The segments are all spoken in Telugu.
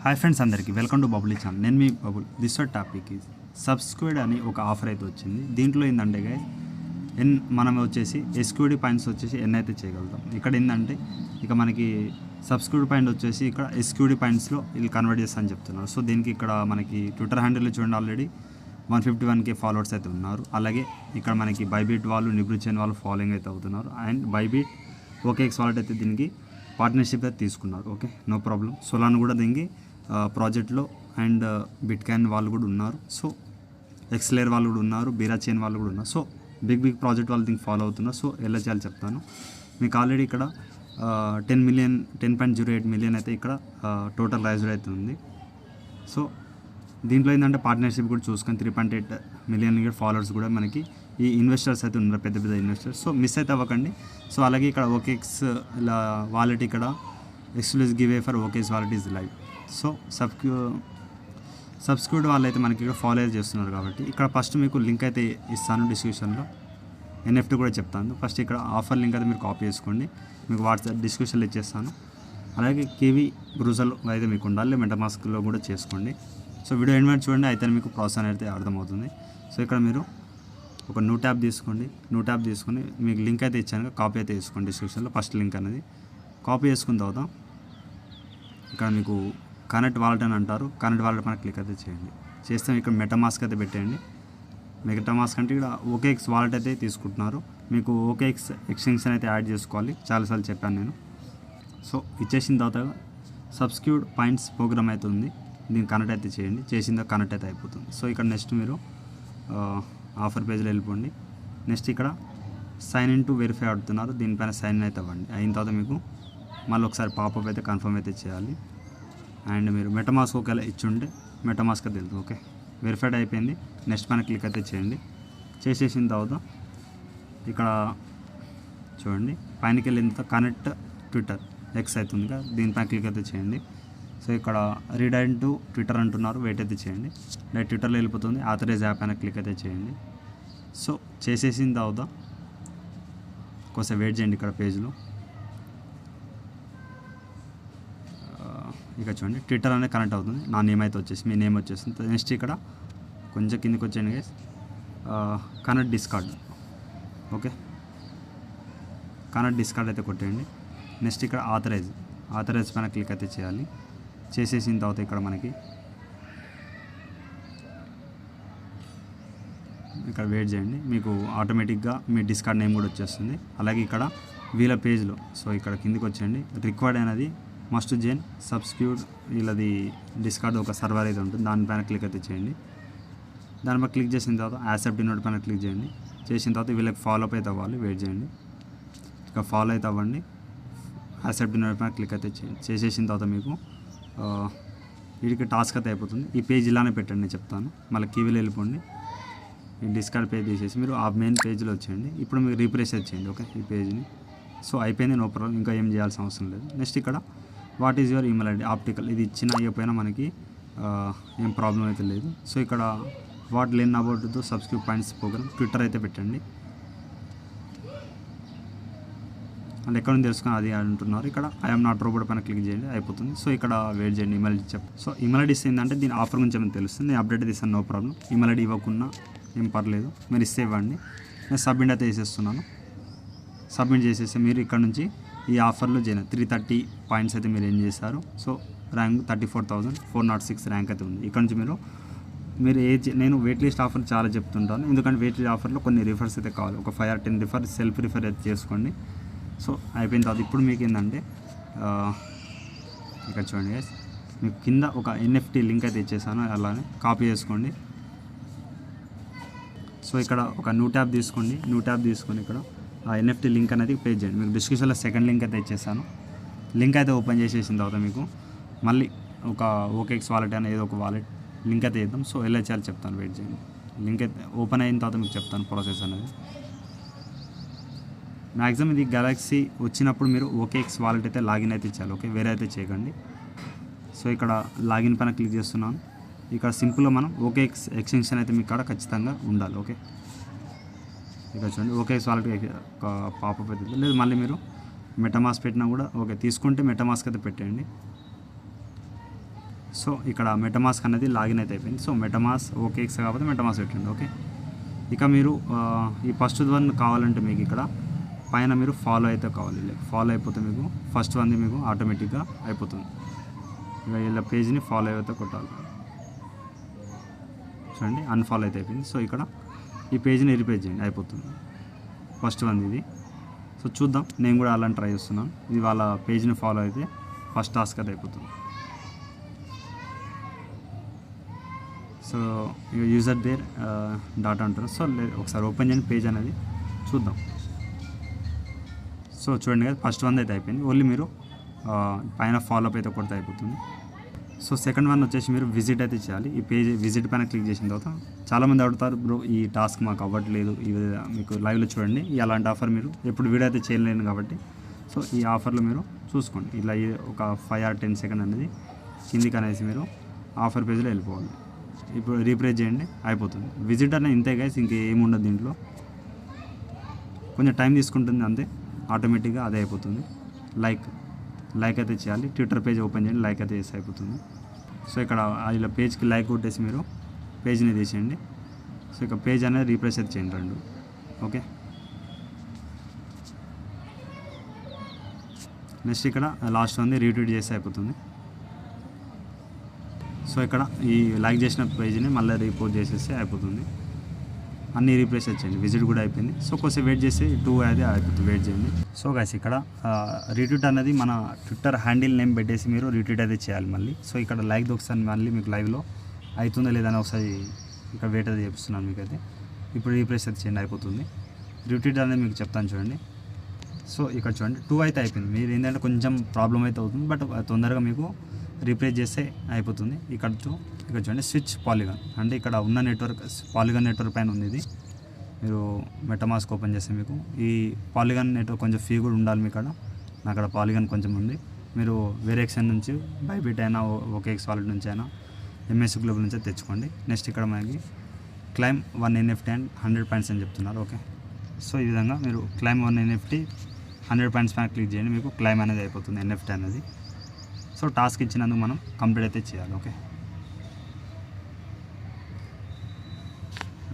హాయ్ ఫ్రెండ్స్, అందరికీ వెల్కమ్ టు బబుల్ ఛానల్. నేను మీ బబుల్. దిస్ టాపిక్ ఈజ్ సబ్స్క్రైడ్ అని ఒక ఆఫర్ అయితే వచ్చింది. దీంట్లో ఏంటంటే గైస్ మనం వచ్చేసి ఎస్క్యూడి పాయింట్స్ వచ్చేసి ఎన్ని అయితే చేయగలుగుతాం. ఇక్కడ ఏంటంటే ఇక మనకి సబ్స్క్రైడ్ పాయింట్ వచ్చేసి ఇక్కడ ఎస్క్యూడి పాయింట్స్లో వీళ్ళు కన్వర్ట్ చేస్తా అని చెప్తున్నారు. సో దీనికి ఇక్కడ మనకి ట్విట్టర్ హ్యాండిల్లో చూడండి, ఆల్రెడీ 151K ఫాలోవర్స్ అయితే ఉన్నారు. అలాగే ఇక్కడ మనకి బైబీట్ వాళ్ళు, నిబ్రిచెన్ వాళ్ళు ఫాలోయింగ్ అయితే అవుతున్నారు. అండ్ బైబీట్ OKX వాలెట్ అయితే దీనికి పార్ట్నర్షిప్ అయితే తీసుకున్నారు. Okay, no problem. సోలాన్ కూడా దీనికి ప్రాజెక్ట్లో అండ్ బిట్కాయిన్ వాళ్ళు కూడా ఉన్నారు. సో ఎక్స్లేర్ వాళ్ళు కూడా ఉన్నారు, బీరా చైన్ వాళ్ళు కూడా ఉన్నారు. సో బిగ్ ప్రాజెక్ట్ వాళ్ళు దీనికి ఫాలో అవుతున్నారు. సో ఎలా చేయాలి చెప్తాను మీకు. ఆల్రెడీ ఇక్కడ 10.08 మిలియన్ అయితే ఇక్కడ టోటల్ రైజర్ అయితే ఉంది. సో దీంట్లో ఏంటంటే పార్ట్నర్షిప్ కూడా చూసుకొని 3.8 మిలియన్ ఫాలోవర్స్ కూడా మనకి ఈ ఇన్వెస్టర్స్ అయితే ఉన్నారు, పెద్ద పెద్ద ఇన్వెస్టర్స్. సో మిస్ అయితే అవ్వకండి. సో అలాగే ఇక్కడ OKX ఇలా వాలెట్ ఇక్కడ exclusive give away for OKX wallet is live. So subscribe వాళ్ళు అయితే మనకి ఇక్కడ ఫాలో చేస్తున్నారు కాబట్టి ఇక్కడ ఫస్ట్ మీకు లింక్ అయితే ఇస్తాను డిస్క్రిప్షన్లో. NFT కూడా చెప్తాను. ఫస్ట్ ఇక్కడ ఆఫర్ లింక్ అయితే మీరు కాపీ చేసుకోండి, మీకు వాట్సాప్ డిస్క్రిప్షన్లో ఇచ్చేస్తాను. అలాగే కేవీ బ్రూజల్ అయితే మీకు ఉండాలి, మెటామాస్క్లో కూడా చేసుకోండి. సో వీడియో ఎండ్ చూడండి, అయితే మీకు ప్రాసెస్ అనేది అర్థమవుతుంది. సో ఇక్కడ మీరు ఒక న్యూ ట్యాబ్ తీసుకోండి. న్యూ ట్యాబ్ తీసుకొని మీకు లింక్ అయితే ఇచ్చాను, కాపీ అయితే వేసుకోండి డిస్క్రిప్షన్లో. ఫస్ట్ లింక్ అనేది కాపీ చేసుకున్న తర్వాత ఇక్కడ మీకు కనెక్ట్ వాలెట్ అని అంటారు. కనెక్ట్ వాలెట్ పైన క్లిక్ అయితే చేయండి. చేస్తే ఇక్కడ మెటామాస్క్ అయితే పెట్టండి. మెటామాస్క్ అంటే ఇక్కడ OKX వాలెట్ అయితే తీసుకుంటున్నారు. మీకు OKX ఎక్స్టెన్షన్ అయితే యాడ్ చేసుకోవాలి, చాలాసార్లు చెప్పాను నేను. సో ఇచ్చేసిన తర్వాత సబ్స్క్రైబ్ పాయింట్స్ ప్రోగ్రామ్ అయితే ఉంది, దీన్ని కనెక్ట్ అయితే చేయండి. చేసిన కనెక్ట్ అయితే అయిపోతుంది. సో ఇక్కడ నెక్స్ట్ మీరు ఆఫర్ పేజ్లో వెళ్ళిపోండి. నెక్స్ట్ ఇక్కడ సైన్ ఇన్ టు వెరిఫై అడుగుతున్నారు, దీనిపైన సైన్ ఇన్ అయితే అవ్వండి. అయిన తర్వాత మీకు మళ్ళీ ఒకసారి పాపప్ అయితే కన్ఫర్మ్ అయితే చేయాలి. అండ్ మీరు మెటామాస్క్ ఒకవేళ ఇచ్చుంటే మెటామాస్క్ అయితే వెళ్తుంది. ఓకే, వెరిఫైడ్ అయిపోయింది. నెక్స్ట్ పైన క్లిక్ అయితే చేయండి. చేసేసిన తర్వాత ఇక్కడ చూడండి, పైనకి వెళ్ళిన తర్వాత కనెక్ట్ ట్విట్టర్ X అవుతుంది కదా, దీనిపైన క్లిక్ అయితే చేయండి. సో ఇక్కడ రీడైరెక్ట్ టు ట్విట్టర్ అంటున్నారు, వెయిట్ అయితే చేయండి. డైరెక్ట్ ట్విట్టర్లో వెళ్ళిపోతుంది. ఆథరైజ్ యాప్ అయినా క్లిక్ అయితే చేయండి. సో చేసేసిన తర్వాత కొంచెం వెయిట్ చేయండి. ఇక్కడ పేజ్లో ఇక చూడండి, ట్విట్టర్ అనేది కనెక్ట్ అవుతుంది. నా నేమ్ అయితే వచ్చేసి మీ నేమ్ వచ్చేస్తుంది. నెక్స్ట్ ఇక్కడ కొంచెం కిందకి వచ్చేయండి guys, connect discard. Okay, connect discard అయితే కొట్టేయండి. నెక్స్ట్ ఇక్కడ ఆథరైజ్ పైన క్లిక్ అయితే చేయాలి. చేసేసిన తర్వాత ఇక్కడ మనకి ఇక్కడ వెయిట్ చేయండి, మీకు ఆటోమేటిక్గా మీ డిస్కార్డ్ నేమ్ కూడా వచ్చేస్తుంది. అలాగే ఇక్కడ వీళ్ళ పేజ్లో సో ఇక్కడ కిందికి వచ్చేయండి, రిక్వైర్డ్ అనేది మస్ట్ జైన్ సబ్స్క్రైబ్ వీళ్ళది డిస్కార్డ్ ఒక సర్వర్ అయితే ఉంటుంది, దానిపైన క్లిక్ అయితే చేయండి. దానిపై క్లిక్ చేసిన తర్వాత యాక్సెప్ట్ ఇన్వైట్ పైన క్లిక్ చేయండి. చేసిన తర్వాత వీళ్ళకి ఫాలో అప్ అయితే అవ్వాలి, వెయిట్ చేయండి. ఇక ఫాలో అయితే అవ్వండి. యాక్సెప్ట్ ఇన్వైట్ పైన క్లిక్ అయితే చేయండి. చేసేసిన తర్వాత మీకు వీడికి టాస్క్ అయితే అయిపోతుంది. ఈ పేజ్ ఇలానే పెట్టండి, నేను చెప్తాను. మళ్ళీ కీవీలో వెళ్ళిపోండి, ఈ డిస్కార్డ్ పేజ్ తీసేసి మీరు ఆ మెయిన్ పేజ్లో వచ్చేయండి. ఇప్పుడు మీరు రీప్రెస్ చేయండి. ఓకే, ఈ పేజ్ని. సో అయిపోయింది, నో ప్రాబ్లం, ఇంకా ఏం చేయాల్సిన అవసరం లేదు. నెక్స్ట్ ఇక్కడ what is your email ID optical, ఇది ఇచ్చిన అయిపోయినా మనకి ఏం ప్రాబ్లం అయితే లేదు. సో ఇక్కడ what learn about the subscribe points program Twitter అయితే పెట్టండి. అండ్ ఎక్కడ నుంచి తెలుసుకొని అది అంటున్నారు. ఇక్కడ ఐఎమ్ నాట్ రోబోట్ పైన క్లిక్ చేయండి, అయిపోతుంది. సో ఇక్కడ వెయిట్ చేయండి, email ID so email ID ఏంటంటే దీని ఆఫర్ గురించి ఏమైనా తెలుస్తుంది, నేను అప్డేట్ ఇస్తాను, నో ప్రాబ్లం. ఈమెయిల్ ఐడి ఇవ్వకున్నా ఏం పర్లేదు, మీరు ఇస్తే ఇవ్వండి. నేను సబ్మిట్ అయితే వేసేస్తున్నాను. సబ్మిట్ చేసేస్తే మీరు ఇక్కడ నుంచి ఈ ఆఫర్లో చేయండి. 330 పాయింట్స్ అయితే మీరు ఏం చేశారు. సో ర్యాంక్ 34,406 ర్యాంక్ అయితే ఉంది. ఇక్కడ నుంచి మీరు నేను వెయిట్ లిస్ట్ ఆఫర్ చాలా చెప్తుంటాను, ఎందుకంటే వెయిట్ లిస్ట్ ఆఫర్లో కొన్ని రిఫర్స్ అయితే కావాలి. ఒక 5 or 10 రిఫర్ సెల్ఫ్ రిఫర్ అయితే చేసుకోండి. సో అయిపోయిన తర్వాత ఇప్పుడు మీకు ఏంటంటే ఇక్కడ చూడండి గైస్, మీకు కింద ఒక NFT లింక్ అయితే ఇచ్చేసాను, అలానే కాపీ చేసుకోండి. సో ఇక్కడ ఒక న్యూ ట్యాబ్ తీసుకోండి. న్యూ ట్యాబ్ తీసుకొని ఇక్కడ ఆ NFT లింక్ అనేది పేజ్ చేయండి. మీకు డిస్క్రిప్షన్లో సెకండ్ లింక్ అయితే ఇచ్చేసాను. లింక్ అయితే ఓపెన్ చేసేసిన తర్వాత మీకు మళ్ళీ ఒక OKX వాలెట్ అనేది ఏదో ఒక వాలెట్ లింక్ అయితే ఇద్దాం. సో ఎలా చేయాలి చెప్తాను, వెయిట్ చేయండి. లింక్ అయితే ఓపెన్ అయిన తర్వాత మీకు చెప్తాను ప్రాసెస్ అనేది. మ్యాక్సిమం ఇది గెలాక్సీ వచ్చినప్పుడు మీరు OKX వాలెట్ అయితే లాగిన్ అయితే ఇచ్చాలి. ఓకే, వేరే అయితే చేయకండి. సో ఇక్కడ లాగిన్ పైన క్లిక్ చేస్తున్నాను. ఇక్కడ సింపుల్గా మనం OKX ఎక్స్టెన్షన్ అయితే మీకు ఇక్కడ ఖచ్చితంగా ఉండాలి. ఓకే, ఇక్కడ చూడండి OKX వాలెట్ ఒక పాపప్ అవుతుంది. లేదు మళ్ళీ మీరు మెటామాస్క్ పెట్టినా కూడా ఓకే, తీసుకుంటే మెటామాస్క్ అయితే పెట్టండి. సో ఇక్కడ మెటమాస్క్ అనేది లాగిన్ అయితే అయిపోయింది. సో మెటమాస్క్ ఓకేక్స్ కాకపోతే మెటమాస్క్ పెట్టండి. ఓకే, ఇక మీరు ఈ ఫస్ట్ వన్ కావాలంటే మీకు ఇక్కడ పైన మీరు ఫాలో అయితే కావాలి. ఫాలో అయిపోతే మీకు ఫస్ట్ వన్ది మీకు ఆటోమేటిక్గా అయిపోతుంది. ఇక ఇలా పేజ్ని ఫాలో అయితే కొట్టాలి. చూడండి అన్ఫాలో అయితే అయిపోయింది. సో ఇక్కడ ఈ పేజ్ని రీపేజ్ చేయండి, అయిపోతుంది ఫస్ట్ వన్ ఇది. సో చూద్దాం, నేను కూడా అలాంటి ట్రై చేస్తున్నాను. ఇది వాళ్ళ పేజ్ని ఫాలో అయితే ఫస్ట్ టాస్క్ అది అయిపోతుంది. సో యూజర్ దేర్ డాటా అంటారు. సో ఒకసారి ఓపెన్ చేయండి పేజ్ అనేది చూద్దాం. సో చూడండి కదా ఫస్ట్ వన్ అయితే అయిపోయింది. ఓన్లీ మీరు పైన ఫాలోఅప్ అయితే కొడితే అయిపోతుంది. సో సెకండ్ వన్ వచ్చేసి మీరు విజిట్ అయితే చేయాలి. ఈ పేజ్ విజిట్ పైన క్లిక్ చేసిన తర్వాత చాలామంది అడుగుతారు, బ్రో ఈ టాస్క్ మాకు అవ్వట్లేదు, ఇది మీకు లైవ్లో చూడండి. ఈ అలాంటి ఆఫర్ మీరు ఎప్పుడు వీడియో అయితే చేయలేను కాబట్టి సో ఈ ఆఫర్లో మీరు చూసుకోండి. ఇలా ఒక 5 or 10 సెకండ్ అనేది కిందికి అనేసి మీరు ఆఫర్ పేజ్లో వెళ్ళిపోవాలి. ఇప్పుడు రీప్రేజ్ చేయండి, అయిపోతుంది. విజిట్ అనేది ఇంతే గైస్, ఇంకేమి ఉండదు దీంట్లో. కొంచెం టైం తీసుకుంటుంది అంతే, ఆటోమేటిక్గా అదే అయిపోతుంది. లైక్ అయితే చేయాలి. ట్విట్టర్ పేజ్ ఓపెన్ చేయండి, లైక్ అయితే చేసి అయిపోతుంది. సో ఇక్కడ ఇలా పేజ్కి లైక్ కొట్టేసి మీరు పేజ్ని తీసేయండి. సో ఇక పేజ్ అనేది రీప్రెస్ అయితే చేయండి 2. ఓకే, నెక్స్ట్ ఇక్కడ లాస్ట్ ఉంది రీట్వీట్ చేస్తే అయిపోతుంది. సో ఇక్కడ ఈ లైక్ చేసిన పేజ్ని మళ్ళీ రీపోర్ట్ చేసేస్తే అయిపోతుంది. అన్నీ రీప్లేస్ చేయండి. విజిట్ కూడా అయిపోయింది. సో కొంచెం వెయిట్ చేసి 2 అయితే అయిపోతుంది, వెయిట్ చేయండి. సో గైస్ ఇక్కడ రీట్వీట్ అనేది మన ట్విట్టర్ హ్యాండిల్ నేమ్ పెట్టేసి మీరు రీట్వీట్ అయితే చేయాలి మళ్ళీ. సో ఇక్కడ లైక్ ఒకసారి మళ్ళీ మీకు లైవ్లో అవుతుందా లేదని ఒకసారి ఇక్కడ వెయిట్ అయితే చేపిస్తున్నాను మీకైతే. ఇప్పుడు రీప్లేస్ అయితే చేయండి, అయిపోతుంది. రీట్వీట్ అనేది మీకు చెప్తాను చూడండి. సో ఇక్కడ చూడండి 2 అయితే అయిపోయింది. మీరు ఏంటంటే కొంచెం ప్రాబ్లం అయితే అవుతుంది, బట్ తొందరగా మీకు రీప్లేస్ చేస్తే అయిపోతుంది. ఇక్కడ చూడండి స్విచ్ పాలిగాన్ అంటే ఇక్కడ ఉన్న నెట్వర్క్ పాలిగాన్ నెట్వర్క్ పైన ఉంది. ఇది మీరు మెటమాస్క్ ఓపెన్ చేస్తే మీకు ఈ పాలిగాన్ నెట్వర్క్ కొంచెం ఫీ కూడా ఉండాలి. మీ ఇక్కడ నా అక్కడ పాలిగాన్ కొంచెం ఉంది. మీరు వేరే ఎక్స్చేంజ్ నుంచి బైబిట్ అయినా ఓకేఎక్స్ వాలెట్ నుంచి అయినా ఎంఎస్ గ్లోబల్ నుంచి తెచ్చుకోండి. నెక్స్ట్ ఇక్కడ మనకి క్లైమ్ 1 NFT అండ్ 100 పాయింట్స్ అని చెప్తున్నారు. ఓకే, సో ఈ విధంగా మీరు క్లైమ్ 1 NFT 100 పాయింట్స్ పైన క్లిక్ చేయండి, మీకు క్లైమ్ అనేది అయిపోతుంది NFT అనేది. సో టాస్క్ ఇచ్చినందుకు మనం కంప్లీట్ అయితే చేయాలి. ఓకే,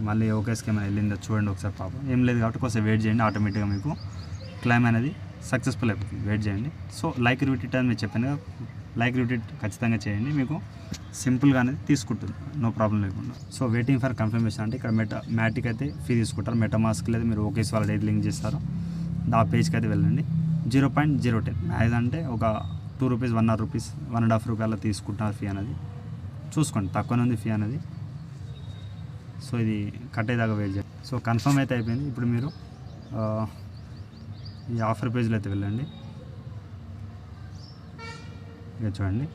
మళ్ళీ ఓకేస్కి ఏమైనా వెళ్ళిందో చూడండి ఒకసారి. పాపం ఏం లేదు కాబట్టి కొంచెం వెయిట్ చేయండి, ఆటోమేటిక్గా మీకు క్లైమ్ అనేది సక్సెస్ఫుల్ అయిపోతుంది. వెయిట్ చేయండి. సో లైక్ రిట్వీట్ అని మీరు చెప్పాను కదా, లైక్ రిట్వీట్ ఖచ్చితంగా చేయండి, మీకు సింపుల్గా అనేది తీసుకుంటుంది, నో ప్రాబ్లం లేకుండా. సో వెయిటింగ్ ఫర్ కన్ఫర్మేషన్ అంటే ఇక్కడ మ్యాటిక్ అయితే ఫీ తీసుకుంటారు. మెటామాస్క్ లేదా మీరు ఓకేస్ వాళ్ళ డైట్ లింక్ చేస్తారో ఆ పేజ్కి అయితే వెళ్ళండి. 0.010 మ్యాక్స్ అంటే ఒక 2 రూపీస్ 1 రూపీస్ 1.5 రూపాయల తీసుకుంటున్నారు ఫీ అనేది. చూసుకోండి తక్కువనే ఉంది ఫీ అనేది. సో ఇది కట్టేదాకా వెయిట్ చేయండి. సో కన్ఫర్మ్ అయితే అయిపోయింది. ఇప్పుడు మీరు ఈ ఆఫర్ పేజ్లో అయితే వెళ్ళండి. ఇక చూడండి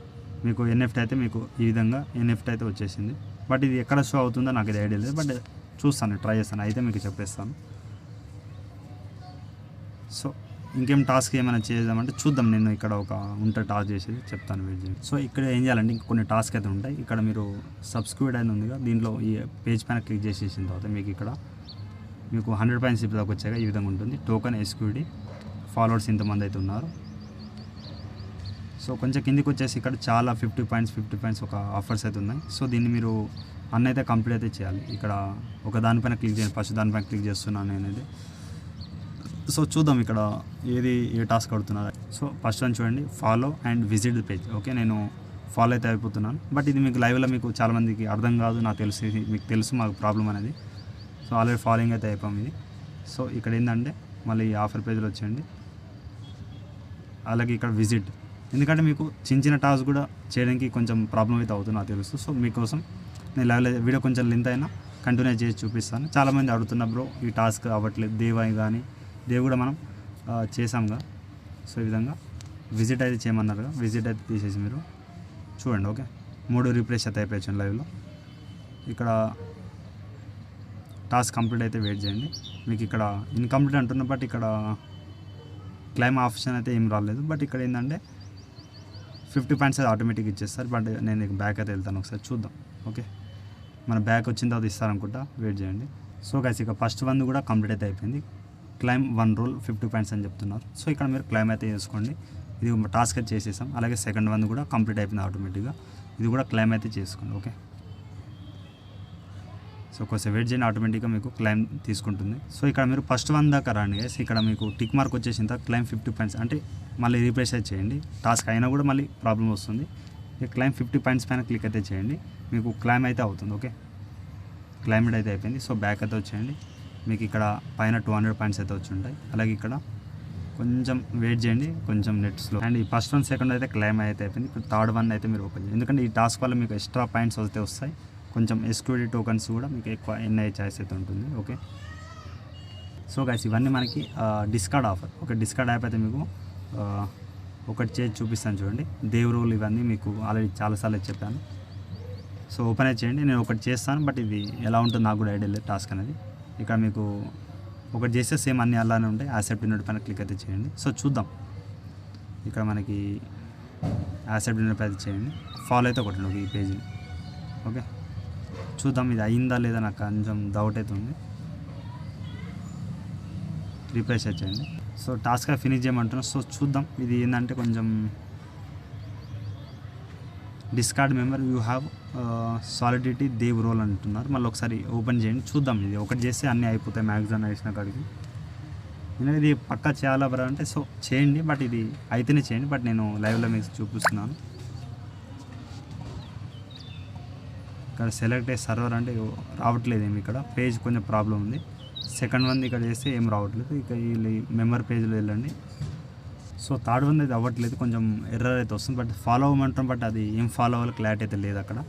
మీకు NFT అయితే మీకు ఈ విధంగా NFT అయితే వచ్చేసింది. బట్ ఇది ఎక్కడ షో అవుతుందో నాకు ఇది ఐడియా లేదు, బట్ చూస్తాను, ట్రై చేస్తాను, అయితే మీకు చెప్పేస్తాను. సో ఇంకేం టాస్క్ ఏమైనా చేద్దామంటే చూద్దాం. నేను ఇక్కడ ఒక టాస్క్ చేసేది చెప్తాను, వెయిట్ చేయండి. సో ఇక్కడ ఏం చేయాలంటే ఇంకా కొన్ని టాస్క్ అయితే ఉంటాయి. ఇక్కడ మీరు సబ్స్క్రైబ్ అని ఉంది కదా, దీంట్లో ఈ పేజ్ పైన క్లిక్ చేసేసిన తర్వాత మీకు ఇక్కడ మీకు 100 పాయింట్స్ ఇప్పుడు దాకా వచ్చాక ఈ విధంగా ఉంటుంది. టోకెన్ SQD ఫాలోవర్స్ ఇంతమంది అయితే ఉన్నారు. సో కొంచెం కిందికి వచ్చేసి ఇక్కడ చాలా 50 పాయింట్స్ ఒక ఆఫర్స్ అయితే ఉన్నాయి. సో దీన్ని మీరు అన్న అయితే కంప్లీట్ అయితే చేయాలి. ఇక్కడ ఒక దానిపైన క్లిక్ చేయండి. ఫస్ట్ దానిపైన క్లిక్ చేస్తున్నాను నేనైతే. సో చూద్దాం ఇక్కడ ఏ టాస్క్ అడుగుతున్నారు. సో ఫస్ట్ వన్ చూడండి, follow and visit the page. Okay, నేను ఫాలో అయితే అయిపోతున్నాను, బట్ ఇది మీకు లైవ్లో మీకు చాలామందికి అర్థం కాదు, నాకు తెలుసు, మీకు తెలుసు మాకు ప్రాబ్లం అనేది. సో ఆల్రెడీ ఫాలోయింగ్ అయితే అయిపోయాం ఇది. సో ఇక్కడ ఏంటంటే మళ్ళీ ఆఫర్ పేజ్లో వచ్చేయండి. అలాగే ఇక్కడ విజిట్, ఎందుకంటే మీకు చిన్న టాస్క్ కూడా చేయడానికి కొంచెం ప్రాబ్లం అయితే అవుతుంది నాకు తెలుసు. సో మీకోసం నేను లైవ్లో వీడియో కొంచెం లెంత్ అయినా కంటిన్యూ చేసి చూపిస్తాను. చాలామంది అడుగుతున్నారు, బ్రో ఈ టాస్క్ అవ్వట్లేదు, దేవ్ కూడా మనం చేసాంగా. సో ఈ విధంగా విజిట్ అయితే చేయమన్నారుగా, విజిట్ అయితే తీసేసి మీరు చూడండి. ఓకే, 3 రీప్లేస్ అయితే అయిపోయాను లైవ్లో. ఇక్కడ టాస్క్ కంప్లీట్ అయితే వెయిట్ చేయండి. మీకు ఇక్కడ ఇన్కంప్లీట్ అంటున్నా, బట్ ఇక్కడ క్లైమ్ ఆప్షన్ అయితే ఏం రాలేదు. బట్ ఇక్కడ ఏంటంటే 50 పాయింట్స్ అయితే ఆటోమేటిక్ ఇచ్చేస్తారు. బట్ నేను బ్యాక్ అయితే వెళ్తాను, ఒకసారి చూద్దాం. ఓకే, మన బ్యాక్ వచ్చిన తర్వాత ఇస్తారనుకుంటా, వెయిట్ చేయండి. సో గైస్ ఇక ఫస్ట్ వన్ కూడా కంప్లీట్ అయితే అయిపోయింది. క్లైమ్ 1 రోల్ 50 పాయింట్స్ అని చెప్తున్నారు. సో ఇక్కడ మీరు క్లైమ్ అయితే చేసుకోండి. ఇది టాస్క్ అయితే చేసేసాం. అలాగే సెకండ్ వన్ కూడా కంప్లీట్ అయిపోయింది ఆటోమేటిక్గా. ఇది కూడా క్లైమ్ అయితే చేసుకోండి. ఓకే, సో కొంచెం వెయిట్ చేయండి, ఆటోమేటిక్గా మీకు క్లైమ్ తీసుకుంటుంది. సో ఇక్కడ మీరు ఫస్ట్ 1 దాకా రండి గైస్. ఇక్కడ మీకు టిక్ మార్క్ వచ్చేసిన తర్వాత క్లైమ్ 50 పాయింట్స్ అంటే మళ్ళీ రీప్లేస్ అయితే చేయండి. టాస్క్ అయినా కూడా మళ్ళీ ప్రాబ్లం వస్తుంది. ఇక క్లైమ్ 50 పాయింట్స్ పైన క్లిక్ అయితే చేయండి, మీకు క్లైమ్ అయితే అవుతుంది. ఓకే, క్లైమేట్ అయితే అయిపోయింది. సో బ్యాక్ అయితే వచ్చేయండి, మీకు ఇక్కడ పైన 200 పాయింట్స్ అయితే వచ్చి ఉంటాయి. అలాగే ఇక్కడ కొంచెం వెయిట్ చేయండి, కొంచెం నెట్ స్లో. అండ్ ఈ ఫస్ట్ 1 సెకండ్ అయితే క్లైమ్ అయితే అయిపోయింది. ఇప్పుడు థర్డ్ 1 అయితే మీరు ఓపెన్ చేయండి, ఎందుకంటే ఈ టాస్క్ వల్ల మీకు ఎక్స్ట్రా పాయింట్స్ అయితే వస్తాయి. కొంచెం ఎస్క్యూరిటీ టోకన్స్ కూడా మీకు ఎక్కువ ఎన్ఐ ఛాయిస్ అయితే ఉంటుంది. ఓకే, సో గైస్ ఇవన్నీ మనకి discard offer. Okay, discard app అయితే మీకు ఒకటి చేసి చూపిస్తాను చూడండి. దేవ్ రూల్ ఇవన్నీ మీకు ఆల్రెడీ చాలాసార్లు చెప్పాను. సో ఓపెన్ అయితే చేయండి, నేను ఒకటి చేస్తాను, బట్ ఇది ఎలా ఉంటుందో నాకు కూడా ఐడియా లేదు టాస్క్ అనేది. ఇక్కడ మీకు ఒకటి చేస్తే సేమ్ అన్నీ అలానే ఉంటాయి. యాక్సెప్ట్ ఇన్వైట్ పైన క్లిక్ అయితే చేయండి. సో చూద్దాం, ఇక్కడ మనకి యాక్సెప్ట్ ఇన్వైట్ అయితే చేయండి, ఫాలో అయితే కొట్టండి ఒక ఈ పేజీని. ఓకే, చూద్దాం ఇది అయిందా లేదా, నాకు కొంచెం డౌట్ అయితే ఉంది. రీప్లేస్ చేయండి. సో టాస్క్ ఫినిష్ చేయమంటున్నాను. సో చూద్దాం ఇది ఏంటంటే కొంచెం Discord member you have Solidity dev role అంటున్నారు. మళ్ళీ ఒకసారి ఓపెన్ చేయండి, చూద్దాం. ఇది ఒకటి చేస్తే అన్నీ అయిపోతాయి మ్యాక్సిమం వేసిన కాడికి. నేను ఇది పక్కా చేయాలా బ్రా అంటే సో చేయండి, బట్ ఇది అయితేనే చేయండి. బట్ నేను లైవ్లో మీకు చూపిస్తున్నాను. ఇక్కడ సెలెక్ట్ అయ్యే సర్వర్ అంటే రావట్లేదు ఏమి, ఇక్కడ పేజ్ కొంచెం ప్రాబ్లం ఉంది. సెకండ్ 1 ఇక్కడ చేస్తే ఏం రావట్లేదు. ఇక ఈ మెంబర్ పేజ్లో వెళ్ళండి. సో థర్డ్ 1 అయితే అవ్వట్లేదు, కొంచెం ఎర్రర్ అయితే వస్తుంది. బట్ ఫాలో అవ్వమంటాం, బట్ అది ఏం ఫాలో అవ్వాలి క్లారిటీ అయితే లేదు అక్కడ.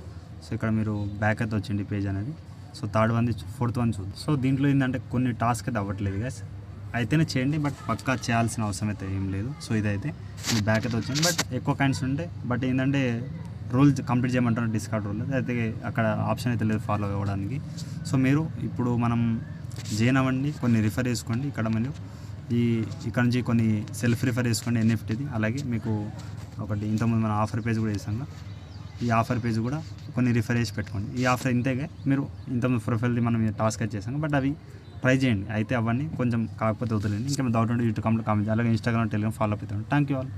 సో ఇక్కడ మీరు బ్యాక్ అయితే వచ్చింది పేజ్ అనేది. సో థర్డ్ 1 ఫోర్త్ 1 చూద్దాం. సో దీంట్లో ఏంటంటే కొన్ని టాస్క్ అయితే అవ్వట్లేదు గైస్, అయితేనే చేయండి, బట్ పక్కా చేయాల్సిన అవసరం అయితే ఏం లేదు. సో ఇదైతే మీరు బ్యాక్ అయితే వచ్చింది, బట్ ఎక్కువ కాయిన్స్ ఉంటాయి. బట్ ఏంటంటే రూల్ కంప్లీట్ చేయమంటారు డిస్కార్డ్ రూల్ అయితే అక్కడ ఆప్షన్ అయితే లేదు ఫాలో అవ్వడానికి. సో మీరు ఇప్పుడు మనం జాయిన్ అవ్వండి, కొన్ని రిఫర్ చేసుకోండి. ఇక్కడ మీరు ఇక్కడ నుంచి కొన్ని సెల్ఫ్ రిఫర్ చేసుకోండి ఎన్ఎఫ్టీది. అలాగే మీకు ఒకటి ఇంతకుముందు మనం ఆఫర్ పేజ్ కూడా చేసాం, ఈ ఆఫర్ పేజ్ కూడా కొన్ని రిఫర్ చేసి పెట్టుకోండి. ఈ ఆఫర్ ఇంతేగా మీరు ఇంతకుముందు ప్రొఫైల్ది మనం టాస్క్ అయితే చేసాం, బట్ అవి ట్రై చేయండి. అయితే అవన్నీ కొంచెం కాకపోతే వదిలేండి. ఇంకా డౌట్ ఉంటే యూట్యూబ్ కామెంట్, అలాగే ఇన్స్టాగ్రామ్, టెలిగ్రామ్ ఫాలో అప్ అవుతాను. Thank you all.